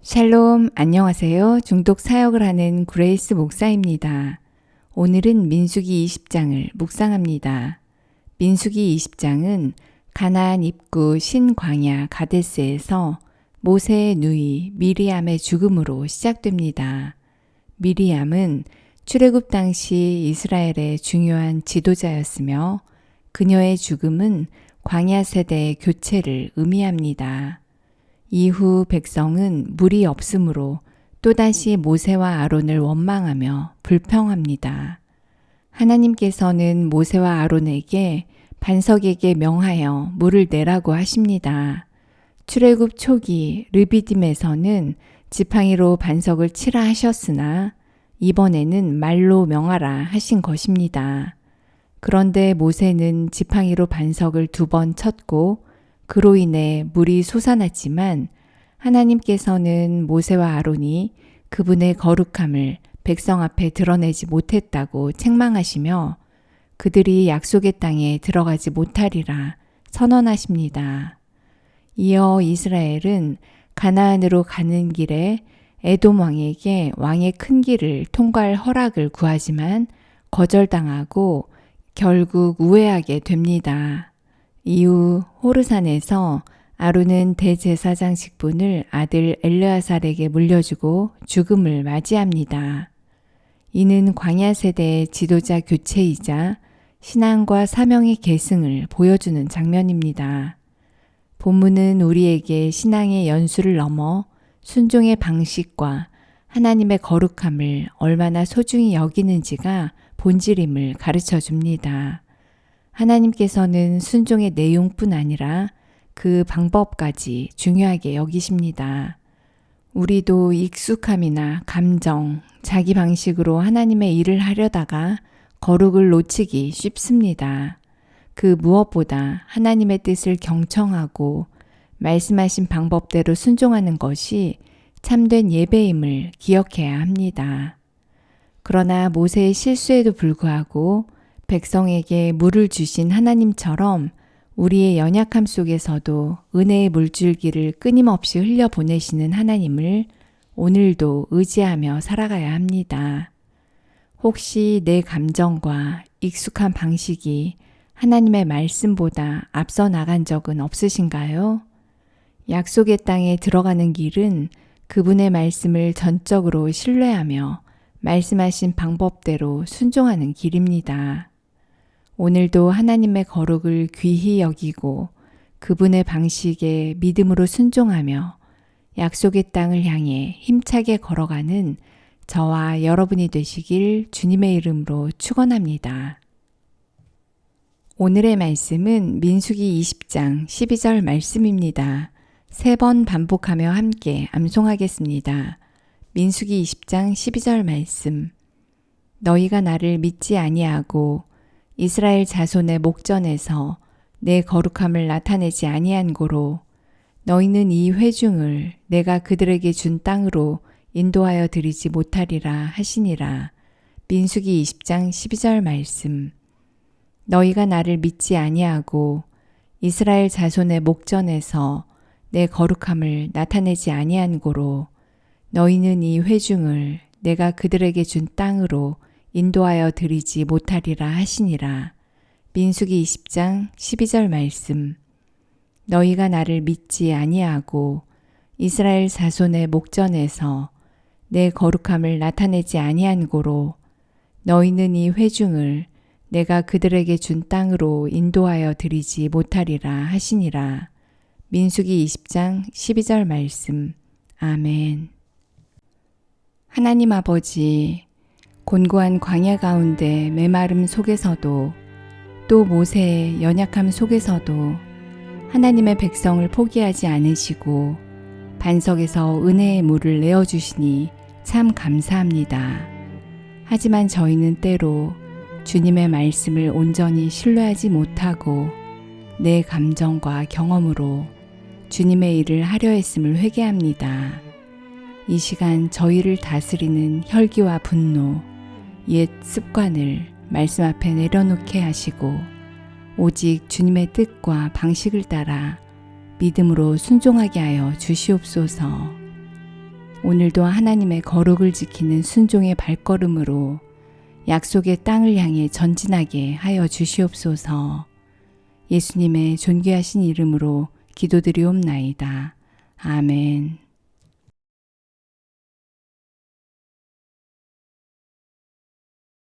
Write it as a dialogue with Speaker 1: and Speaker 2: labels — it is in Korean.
Speaker 1: 샬롬, 안녕하세요. 중독 사역을 하는 그레이스 목사입니다. 오늘은 민수기 20장을 묵상합니다. 민수기 20장은 가나안 입구 신광야 가데스에서 모세의 누이 미리암의 죽음으로 시작됩니다. 미리암은 출애굽 당시 이스라엘의 중요한 지도자였으며 그녀의 죽음은 광야 세대의 교체를 의미합니다. 이후 백성은 물이 없으므로 또다시 모세와 아론을 원망하며 불평합니다. 하나님께서는 모세와 아론에게 반석에게 명하여 물을 내라고 하십니다. 출애굽 초기 르비딤에서는 지팡이로 반석을 치라 하셨으나 이번에는 말로 명하라 하신 것입니다. 그런데 모세는 지팡이로 반석을 2번 쳤고 그로 인해 물이 솟아났지만 하나님께서는 모세와 아론이 그분의 거룩함을 백성 앞에 드러내지 못했다고 책망하시며 그들이 약속의 땅에 들어가지 못하리라 선언하십니다. 이어 이스라엘은 가나안으로 가는 길에 에돔 왕에게 왕의 큰 길을 통과할 허락을 구하지만 거절당하고 결국 우회하게 됩니다. 이후 호르산에서 아론은 대제사장 직분을 아들 엘르아살에게 물려주고 죽음을 맞이합니다. 이는 광야 세대의 지도자 교체이자 신앙과 사명의 계승을 보여주는 장면입니다. 본문은 우리에게 신앙의 연수를 넘어 순종의 방식과 하나님의 거룩함을 얼마나 소중히 여기는지가 본질임을 가르쳐 줍니다. 하나님께서는 순종의 내용뿐 아니라 그 방법까지 중요하게 여기십니다. 우리도 익숙함이나 감정, 자기 방식으로 하나님의 일을 하려다가 거룩을 놓치기 쉽습니다. 그 무엇보다 하나님의 뜻을 경청하고 말씀하신 방법대로 순종하는 것이 참된 예배임을 기억해야 합니다. 그러나 모세의 실수에도 불구하고 백성에게 물을 주신 하나님처럼 우리의 연약함 속에서도 은혜의 물줄기를 끊임없이 흘려보내시는 하나님을 오늘도 의지하며 살아가야 합니다. 혹시 내 감정과 익숙한 방식이 하나님의 말씀보다 앞서 나간 적은 없으신가요? 약속의 땅에 들어가는 길은 그분의 말씀을 전적으로 신뢰하며 말씀하신 방법대로 순종하는 길입니다. 오늘도 하나님의 거룩을 귀히 여기고 그분의 방식에 믿음으로 순종하며 약속의 땅을 향해 힘차게 걸어가는 저와 여러분이 되시길 주님의 이름으로 축원합니다. 오늘의 말씀은 민수기 20장 12절 말씀입니다. 3번 반복하며 함께 암송하겠습니다. 민수기 20장 12절 말씀. 너희가 나를 믿지 아니하고 이스라엘 자손의 목전에서 내 거룩함을 나타내지 아니한 고로 너희는 이 회중을 내가 그들에게 준 땅으로 인도하여 드리지 못하리라 하시니라. 민수기 20장 12절 말씀. 너희가 나를 믿지 아니하고 이스라엘 자손의 목전에서 내 거룩함을 나타내지 아니한 고로 너희는 이 회중을 내가 그들에게 준 땅으로 인도하여 드리지 못하리라 하시니라. 민수기 20장 12절 말씀. 너희가 나를 믿지 아니하고 이스라엘 자손의 목전에서 내 거룩함을 나타내지 아니한 고로 너희는 이 회중을 내가 그들에게 준 땅으로 인도하여 드리지 못하리라 하시니라. 민수기 20장 12절 말씀. 아멘. 하나님 아버지, 곤고한 광야 가운데 메마름 속에서도 또 모세의 연약함 속에서도 하나님의 백성을 포기하지 않으시고 반석에서 은혜의 물을 내어주시니 참 감사합니다. 하지만 저희는 때로 주님의 말씀을 온전히 신뢰하지 못하고 내 감정과 경험으로 주님의 일을 하려 했음을 회개합니다. 이 시간 저희를 다스리는 혈기와 분노, 옛 습관을 말씀 앞에 내려놓게 하시고 오직 주님의 뜻과 방식을 따라 믿음으로 순종하게 하여 주시옵소서. 오늘도 하나님의 거룩을 지키는 순종의 발걸음으로 약속의 땅을 향해 전진하게 하여 주시옵소서. 예수님의 존귀하신 이름으로 기도드리옵나이다. 아멘.